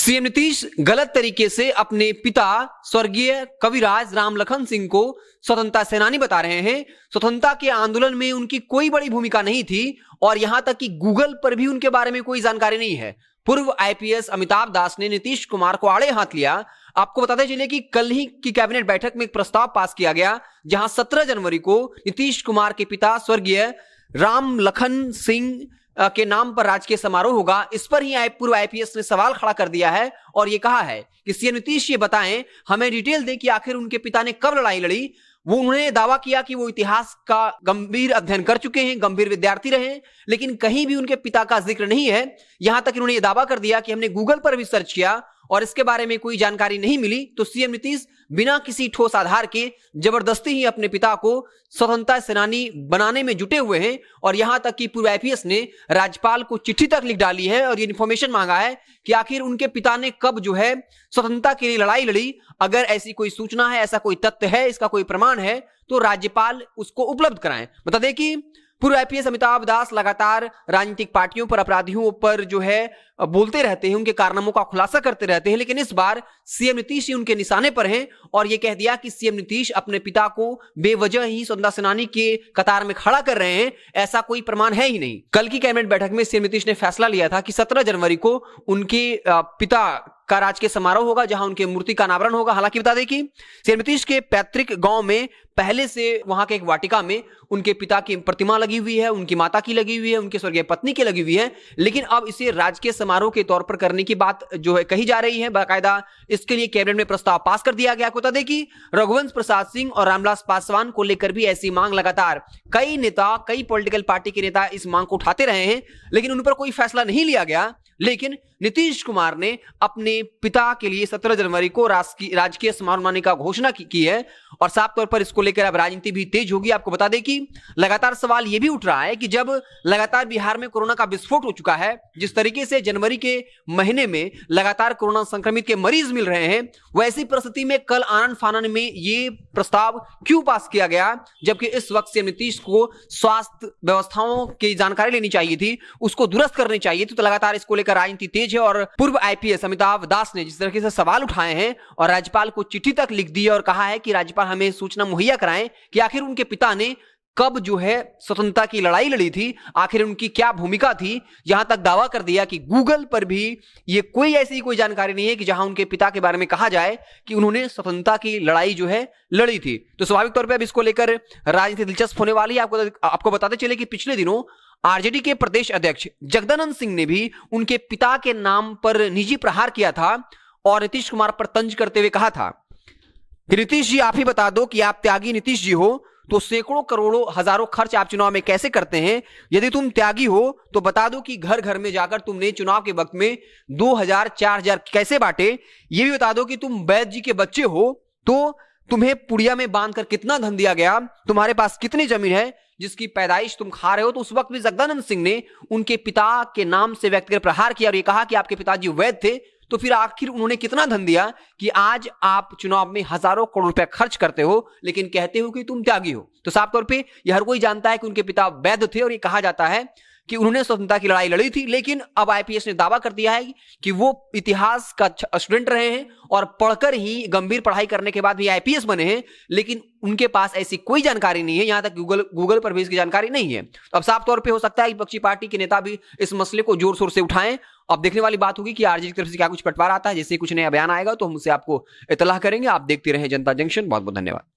CM Nitish गलत तरीके से अपने पिता स्वर्गीय कविराज रामलखन सिंह को स्वतंत्रता सेनानी बता रहे हैं। स्वतंत्रता के आंदोलन में उनकी कोई बड़ी भूमिका नहीं थी और यहां तक कि गूगल पर भी उनके बारे में कोई जानकारी नहीं है। पूर्व आईपीएस अमिताभ दास ने नीतीश कुमार को आड़े हाथ लिया। आपको बताते चलिए कि कल ही की कैबिनेट बैठक में एक प्रस्ताव पास किया गया, जहां 17 जनवरी को नीतीश कुमार के पिता स्वर्गीय रामलखन सिंह के नाम पर राजकीय समारोह होगा। इस पर ही पूर्व आईपीएस ने सवाल खड़ा कर दिया है और यह कहा है कि सीएम नीतीश ये बताएं, हमें डिटेल दें कि आखिर उनके पिता ने कब लड़ाई लड़ी। उन्होंने दावा किया कि वो इतिहास का गंभीर अध्ययन कर चुके हैं, गंभीर विद्यार्थी रहे, लेकिन कहीं भी उनके पिता का जिक्र नहीं है। यहां तक इन्होंने ये दावा कर दिया कि हमने गूगल पर भी सर्च किया और इसके बारे में कोई जानकारी नहीं मिली। तो सीएम नीतीश बिना किसी ठोस आधार के जबरदस्ती ही अपने पिता को स्वतंत्रता सेनानी बनाने में जुटे हुए हैं और यहां तक कि पूर्व आईपीएस ने राज्यपाल को चिट्ठी तक लिख डाली है और ये इन्फॉर्मेशन मांगा है कि आखिर उनके पिता ने कब जो है स्वतंत्रता के लिए लड़ाई लड़ी। अगर ऐसी कोई सूचना है, ऐसा कोई तथ्य है, इसका कोई प्रमाण है तो राज्यपाल उसको उपलब्ध कराएं। बता दें कि पूर्व आईपीएस अमिताभ दास लगातार राजनीतिक पार्टियों पर, अपराधियों पर जो है बोलते रहते हैं, उनके कारनामों का खुलासा करते रहते हैं, लेकिन इस बार सीएम नीतीश ही उनके निशाने पर हैं और यह कह दिया कि सीएम नीतीश अपने पिता को बेवजह ही स्वतंत्रता सेनानी के कतार में खड़ा कर रहे हैं। ऐसा कोई प्रमाण है ही नहीं। कल की कैबिनेट बैठक में सीएम नीतीश ने फैसला लिया था कि 17 जनवरी को उनके पिता का राजकीय समारोह होगा, जहां उनके मूर्ति का अनावरण होगा। हालांकि बता दें कि सीएम नीतीश के पैतृक गांव में पहले से वहां के एक वाटिका में उनके पिता की प्रतिमा लगी हुई है, उनकी माता की लगी हुई है, उनके स्वर्गीय पत्नी की लगी हुई है, लेकिन अब इसे राजकीय समारोह के तौर पर करने की बात जो है कही जा रही है। बाकायदा इसके लिए कैबिनेट में प्रस्ताव पास कर दिया गया। बता दें कि रघुवंश प्रसाद सिंह और रामविलास पासवान को लेकर भी ऐसी मांग लगातार कई नेता, कई पॉलिटिकल पार्टी के नेता इस मांग को उठाते रहे हैं, लेकिन उन पर कोई फैसला नहीं लिया गया। लेकिन नीतीश कुमार ने अपने पिता के लिए 17 जनवरी को राजकीय समारोह मनाने का घोषणा की है और साफ तौर पर इसको लेकर अब राजनीति भी तेज होगी। आपको बता दें कि लगातार सवाल यह भी उठ रहा है कि जब लगातार बिहार में कोरोना का विस्फोट हो चुका है, जिस तरीके से जनवरी के महीने में लगातार कोरोना संक्रमित के मरीज मिल रहे हैं, वैसी परिस्थिति में कल आनन फानन में ये प्रस्ताव क्यों पास किया गया, जबकि इस वक्त से नीतीश को स्वास्थ्य व्यवस्थाओं की जानकारी लेनी चाहिए थी, उसको दुरुस्त करनी चाहिए थी। तो लगातार इसको लेकर राजनीति तेज है और पूर्व आईपीएस अमिताभ दास ने जिस तरीके से सवाल उठाए हैं और राज्यपाल को चिट्ठी तक लिख दी और कहा है कि राज्यपाल हमें सूचना मुहैया कराएं कि आखिर उनके पिता ने कब जो है स्वतंत्रता की लड़ाई लड़ी थी, आखिर उनकी क्या भूमिका थी। यहां तक दावा कर दिया कि गूगल पर भी ये कोई जानकारी नहीं है कि जहां उनके पिता के बारे में कहा जाए कि उन्होंने स्वतंत्रता की लड़ाई जो है लड़ी थी। तो स्वाभाविक तौर पर अब इसको लेकर राजनीति दिलचस्प होने वाली है। आपको बताते चले कि पिछले दिनों आरजेडी के प्रदेश अध्यक्ष जगदानंद सिंह ने भी उनके पिता के नाम पर निजी प्रहार किया था और नीतीश कुमार पर तंज करते हुए कहा था कि नीतीश जी, आप ही बता दो कि आप त्यागी नीतीश जी हो तो सैकड़ों करोड़ों हजारों खर्च आप चुनाव में कैसे करते हैं। यदि तुम त्यागी हो तो बता दो कि घर घर में जाकर तुमने चुनाव के वक्त में 2000 4000 कैसे बांटे। ये भी बता दो कि तुम वैद्य जी के बच्चे हो तो तुम्हें पुड़िया में बांधकर कितना धन दिया गया, तुम्हारे पास कितनी जमीन है जिसकी पैदाइश तुम खा रहे हो। तो उस वक्त भी जगदानंद सिंह ने उनके पिता के नाम से व्यक्तिगत प्रहार किया और ये कहा कि आपके पिताजी वैद्य थे, तो फिर आखिर उन्होंने कितना धन दिया कि आज आप चुनाव में हजारों करोड़ रुपए खर्च करते हो लेकिन कहते हो कि तुम त्यागी हो। तो साफ तौर पे यह हर कोई जानता है कि उनके पिता वैद्य थे और ये कहा जाता है कि उन्होंने स्वतंत्रता की लड़ाई लड़ी थी। लेकिन अब आईपीएस ने दावा कर दिया है कि वो इतिहास का स्टूडेंट रहे हैं और पढ़कर ही, गंभीर पढ़ाई करने के बाद भी आईपीएस बने हैं, लेकिन उनके पास ऐसी कोई जानकारी नहीं है। यहां तक गूगल पर भी इसकी जानकारी नहीं है। अब साफ तौर पे हो सकता है कि विपक्षी पार्टी के नेता भी इस मसले को जोर शोर से उठाएं। अब देखने वाली बात होगी कि आरजेडी की तरफ से क्या कुछ पटवार आता है। जैसे कुछ नया बयान आएगा तो हम उससे आपको इत्तला करेंगे। आप देखते रहें जनता जंक्शन। बहुत बहुत धन्यवाद।